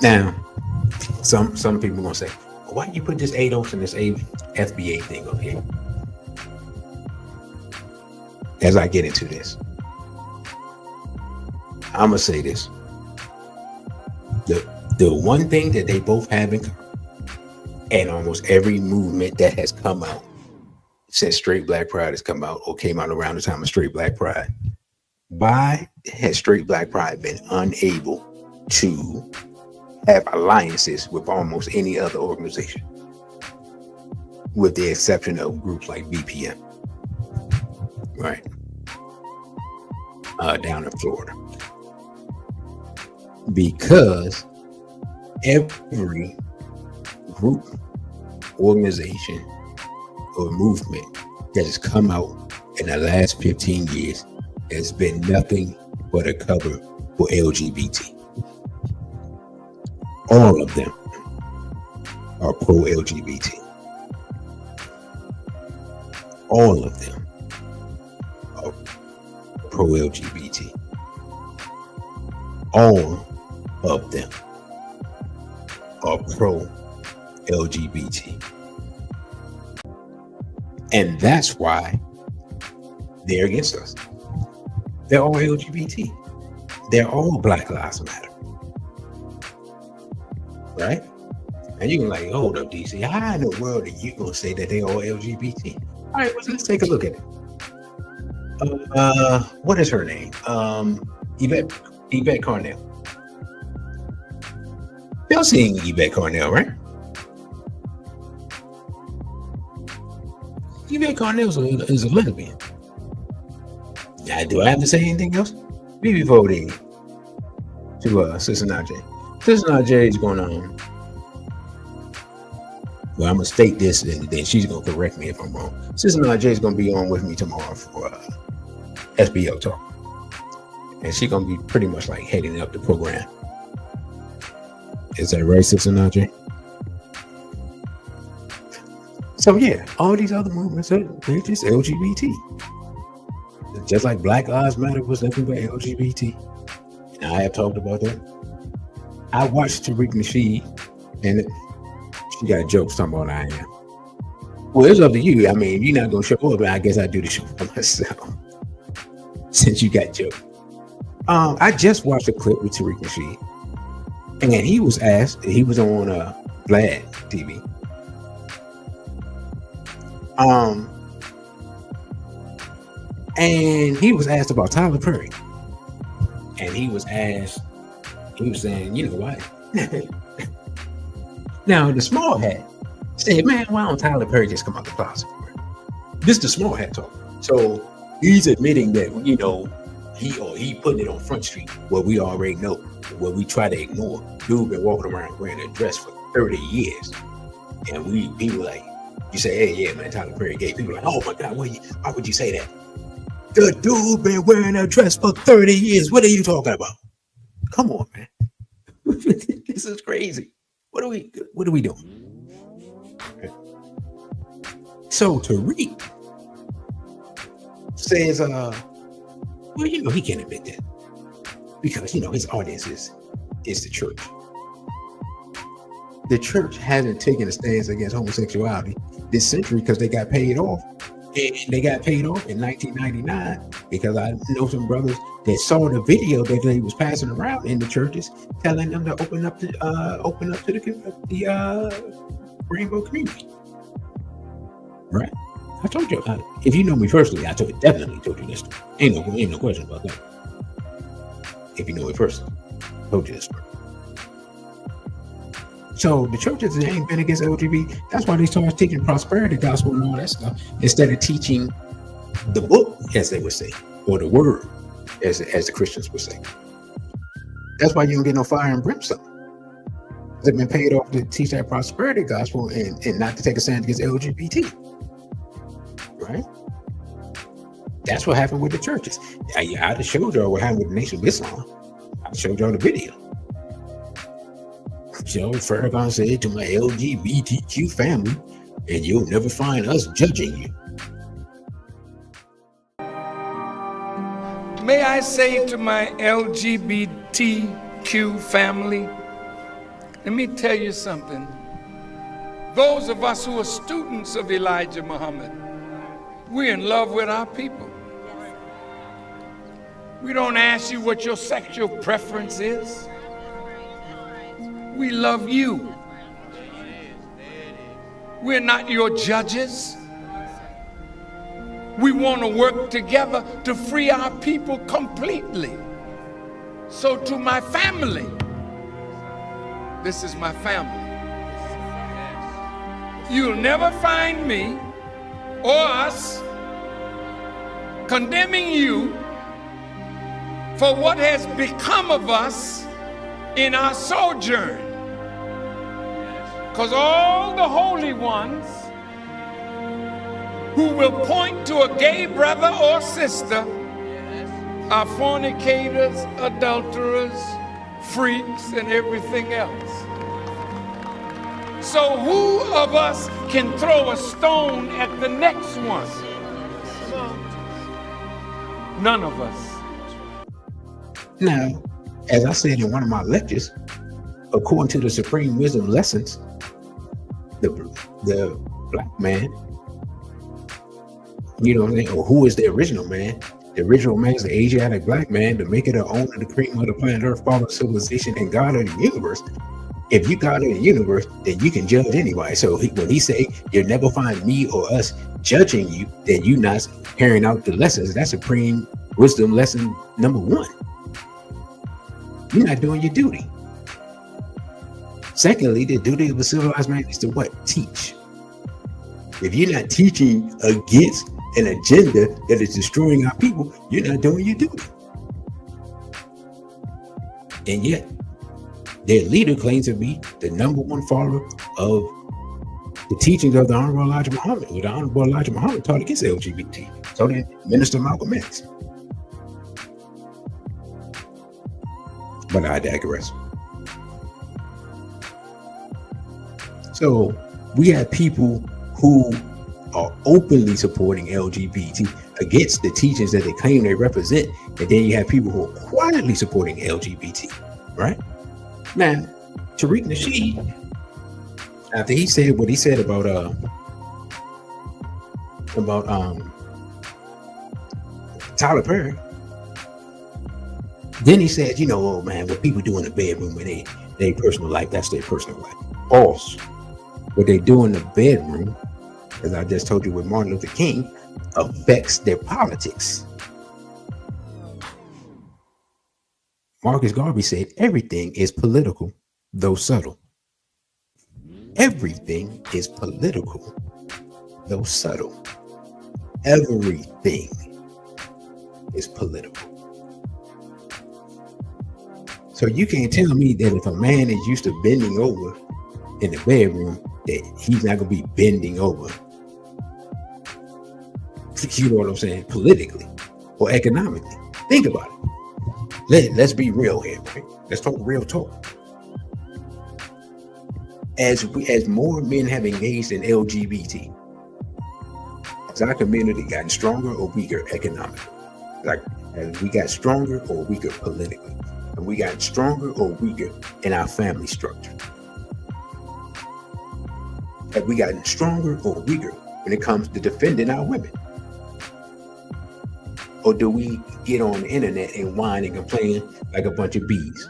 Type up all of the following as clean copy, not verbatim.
Now, some people are gonna say, well, why you put this ADOS and this FBA thing up here? As I get into this, I'm gonna say this: the one thing that they both have in common, and almost every movement that has come out since Straight Black Pride has come out or came out around the time of Straight Black Pride, why has Straight Black Pride been unable to have alliances with almost any other organization, with the exception of groups like BPM, right? Down in Florida. Because every group, organization, or movement that has come out in the last 15 years has been nothing but a cover for LGBT. All of them are pro-LGBT. All of them are pro-LGBT. All of them are pro-LGBT. And that's why they're against us. They're all LGBT. They're all Black Lives Matter. Right? And you can like, hold up, DC. How in the world are you going to say that they all LGBT? All right, well, let's take a look at it. What is her name? Yvette Carnell. Y'all seen Yvette Carnell, right? Yvette Carnell is a lesbian. Now, do I have to say anything else? Before they to Sister Najee. Sister Najee is going on. Well, I'm gonna state this, and then she's gonna correct me if I'm wrong. Sister Najee is gonna be on with me tomorrow for SBO talk, and she's gonna be pretty much like heading up the program. Is that right, Sister Najee? So yeah, all these other movements, they're just LGBT. Just like Black Lives Matter was nothing but LGBT. And I have talked about that. I watched Tariq Nasheed, and she got jokes talking about I am. Well, it's up to you. I mean, you're not going to show up, but I guess I do the show for myself. Since you got jokes. I just watched a clip with Tariq Nasheed. And he was asked, he was on Vlad TV. And he was asked about Tyler Perry. And he was saying, you know what? Now, the small hat said, man, why don't Tyler Perry just come out the closet? This is the small hat talk. So he's admitting that, you know, he putting it on Front Street, where we already know, where we try to ignore. Dude been walking around wearing a dress for 30 years. And people like, you say, hey, yeah, man, Tyler Perry gay. People like, oh my God, why would you say that? The dude been wearing a dress for 30 years. What are you talking about? Come on, man. This is crazy. What are we doing? So Tariq says, well, you know, he can't admit that. Because, you know, his audience is the church. The church hasn't taken a stance against homosexuality this century because they got paid off. And they got paid off in 1999 because I know some brothers that saw the video that they was passing around in the churches, telling them to open up to the rainbow community. Right? I told you. If you know me personally, definitely told you this story. Ain't no question about that. If you know me personally, I told you this story. So the churches ain't been against LGBT. That's why they started teaching prosperity gospel and all that stuff instead of teaching the book, as they would say, or the word, as the Christians would say. That's why you don't get no fire and brimstone. They've been paid off to teach that prosperity gospel and not to take a stand against LGBT. Right? That's what happened with the churches. I just showed y'all what happened with the Nation of Islam. I showed y'all the video. Joe Farrakhan said to my LGBTQ family, and you'll never find us judging you. May I say to my LGBTQ family, Let me tell you something. Those of us who are students of Elijah Muhammad, we're in love with our people. We don't ask you what your sexual preference is. We love you. We're not your judges. We want to work together to free our people completely. So to my family, this is my family. You'll never find me or us condemning you for what has become of us in our sojourn. Because all the holy ones who will point to a gay brother or sister are fornicators, adulterers, freaks, and everything else. So who of us can throw a stone at the next one? None of us. Now, as I said in one of my lectures, according to the Supreme Wisdom Lessons, the black man, you know what I'm saying, or who is the original man? The original man is the Asiatic black man, the maker, the owner, the cream of the planet Earth, father of civilization, and God of the universe. If you God of the universe, then you can judge anybody. So when he say you'll never find me or us judging you, then you not carrying out the lessons. That's Supreme Wisdom Lesson number 1. You're not doing your duty. Secondly, the duty of a civilized man is to what? Teach. If you're not teaching against an agenda that is destroying our people, you're not doing your duty. And yet, their leader claims to be the number 1 follower of the teachings of the Honorable Elijah Muhammad. The Honorable Elijah Muhammad taught against LGBT. So did Minister Malcolm X. But I digress. So we have people who are openly supporting LGBT against the teachings that they claim they represent. And then you have people who are quietly supporting LGBT, right? Now, Tariq Nasheed, after he said what he said about Tyler Perry, then he said, you know, oh man, what people do in the bedroom when they personal life, that's their personal life. False. What they do in the bedroom, as I just told you with Martin Luther King, affects their politics. Marcus Garvey said everything is political, though subtle. Everything is political, though subtle. Everything is political. So you can't tell me that if a man is used to bending over in the bedroom, that he's not going to be bending over. You know what I'm saying? Politically or economically. Think about it. Let's be real here, right? Let's talk real talk. As more men have engaged in LGBT, has our community gotten stronger or weaker economically? Like, as we got stronger or weaker politically? And we got stronger or weaker in our family structure? Have we gotten stronger or weaker when it comes to defending our women? Or do we get on the internet and whine and complain like a bunch of bees?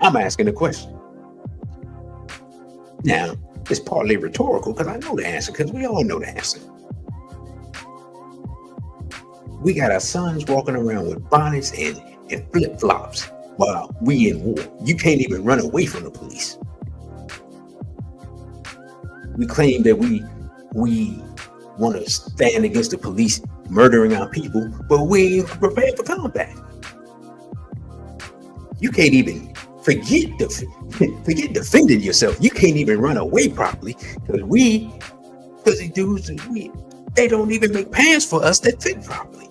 I'm asking the question. Now, it's partly rhetorical because I know the answer, because we all know the answer. We got our sons walking around with bonnets and flip-flops while we in war. You can't even run away from the police. We claim that we want to stand against the police murdering our people, but we ain't prepared for combat. You can't even forget defending yourself. You can't even run away properly because these dudes, they don't even make pants for us that fit properly.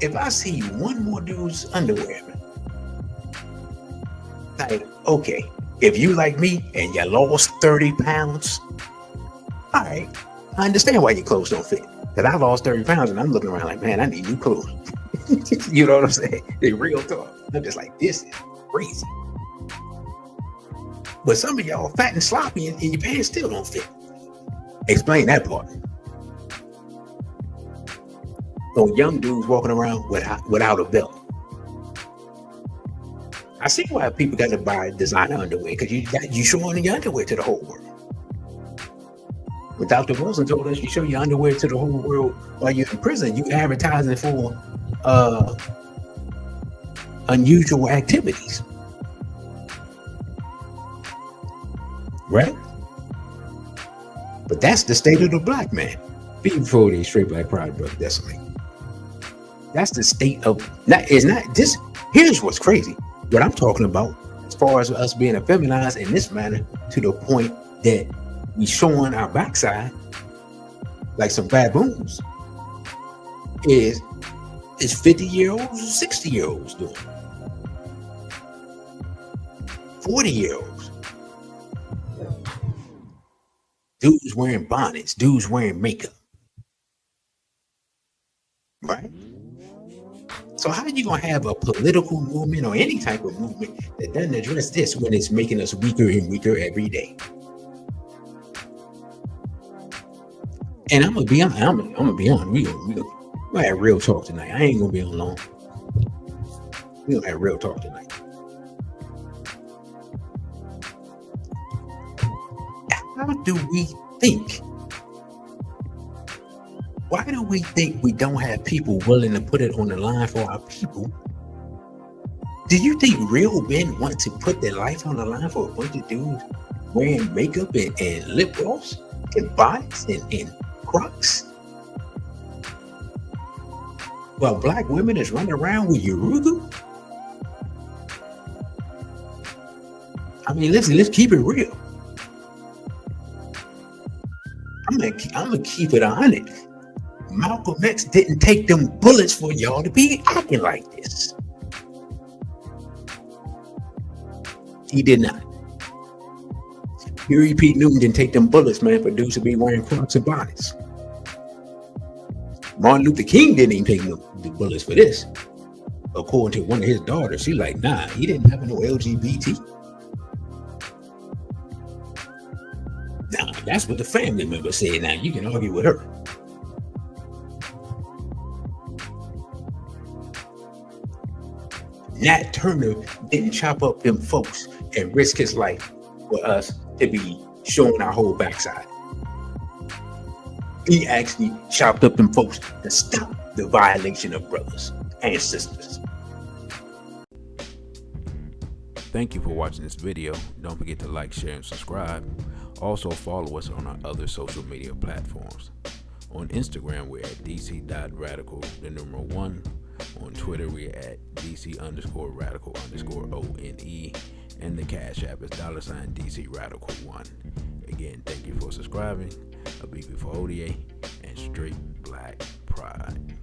If I see one more dude's underwear, like, okay, if you like me and you lost 30 pounds, all right, I understand why your clothes don't fit. Because I lost 30 pounds and I'm looking around like, man, I need new clothes. You know what I'm saying? They real talk. I'm just like, this is crazy. But some of y'all fat and sloppy and your pants still don't fit. Explain that part. So young dudes walking around without a belt. I see why people got to buy designer underwear, because you showing your underwear to the whole world. When Dr. Wilson told us you show your underwear to the whole world while you're in prison, you advertising for unusual activities. Right? But that's the state of the black man. Before the straight black pride, brother, that's the state of here's what's crazy. What I'm talking about, as far as us being effeminized in this manner, to the point that we showing our backside like some baboons, is 50-year-olds, 60-year-olds doing, 40-year-olds, dudes wearing bonnets, dudes wearing makeup, right? So how are you gonna have a political movement or any type of movement that doesn't address this when it's making us weaker and weaker every day? And I'm gonna be honest. We gonna have real talk tonight. I ain't gonna be on long. We gonna have real talk tonight. How do we think? Why do we think we don't have people willing to put it on the line for our people? Do you think real men want to put their life on the line for a bunch of dudes wearing makeup and lip gloss and bonnets and Crocs? While black women is running around with Urugu? I mean, let's keep it real. I'm gonna keep it 100. Malcolm X didn't take them bullets for y'all to be acting like this. He did not. Huey P. Newton didn't take them bullets, man, for dudes to be wearing Crocs and bonnets. Martin Luther King didn't even take the bullets for this. According to one of his daughters, she's like, nah, he didn't have no LGBT. Nah, that's what the family member said. Now you can argue with her. Nat Turner didn't chop up them folks and risk his life for us to be showing our whole backside. He actually chopped up them folks to stop the violation of brothers and sisters. Thank you for watching this video. Don't forget to like, share, and subscribe. Also follow us on our other social media platforms. On Instagram, we're at dc.radical1. On Twitter, we're at dc_radical_ONE. And the Cashapp is $DcRadical1. Again, thank you for subscribing. A big for ODA and straight black pride.